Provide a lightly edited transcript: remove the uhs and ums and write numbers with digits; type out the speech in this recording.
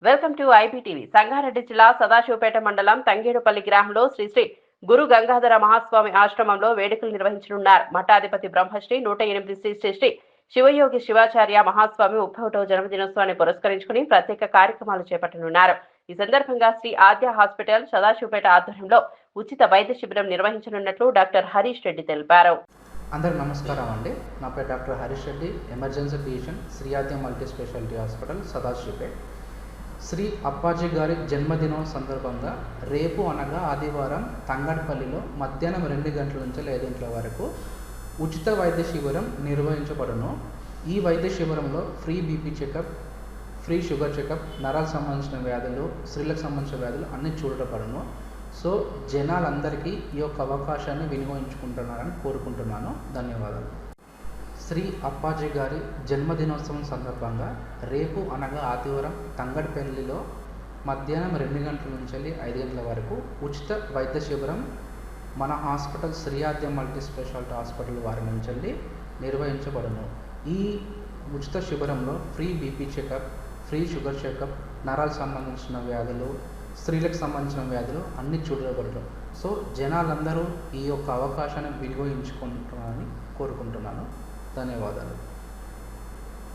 Welcome to IBTV. Sangareddy జిల్లా సదాశివపేట మండలం తంగేడుపల్లి గ్రామంలో శ్రీ శ్రీ గురు గంగాధర మహాస్వామి ఆశ్రమంలో వేడుకలు నిర్వహించనున్నారు. మఠాధిపతి బ్రహ్మశ్రీ 108 శ్రీ శ్రీ శ్రీ శివయోగి శివాచార్య మహాస్వామి 31వ జన్మదినోత్సవాన్ని పురస్కరించుకుని ప్రత్యేక కార్యక్రమాలు చేపట్టనున్నారు. ఈ సందర్భంగా శ్రీ ఆద్య హాస్పిటల్ సదాశివపేట ఆధ్వర్యంలో ఉచిత వైద్య శిబిరం నిర్వహించనున్నట్లు డాక్టర్ హరీష్ రెడ్డి తెలిపారు. అందరూ నమస్కారం అండి. నా పేరు doctor Harish Reddy, emergency physician, Shri Aadya multi speciality hospital Sadashivpet. Shri Appaji గారి జన్మదినం సందర్భంగా రేపు అనగా ఆదివారం తంగడపల్లిలో మధ్యాహ్నం 2 గంటల నుంచి 5 గంటల వరకు ఉచిత వైద్య శిబిరం నిర్వహించబడును. ఈ వైద్య శిబిరంలో free BP checkup, free sugar checkup, నరాలకు సంబంధించిన వ్యాధులు, స్త్రీలకు సంబంధించిన వ్యాధులు అన్నీ చూడబడును. సో జనాలందరికీ ఈ యొక్క అవకాశాన్ని వినియోగించుకుంటున్నారని కోరుకుంటున్నాను. ధన్యవాదాలు. శ్రీ అప్పాజీ గారి జన్మదినోత్సవం సందర్భంగా రేపు అనగా ఆదివారం తంగడపల్లిలో మధ్యాహ్నం 2 గంటల నుంచి 5 గంటల వరకు ఉచిత వైద్య శిబిరం మన hospital Shri Aadya multi speciality hospital వారి నుంచి నిర్వహించబడును. ఈ ఉచిత శిబిరంలో free BP checkup, free sugar checkup, నరాలకు సంబంధించిన వ్యాధులు, స్త్రీలకు సంబంధించిన వ్యాధులు అన్నీ చూడబడును. సో జనాలందరూ ఈ యొక్క అవకాశాన్ని వినియోగించుకుంటున్నారని కోరుకుంటున్నాను. ధన్యవాదాలు.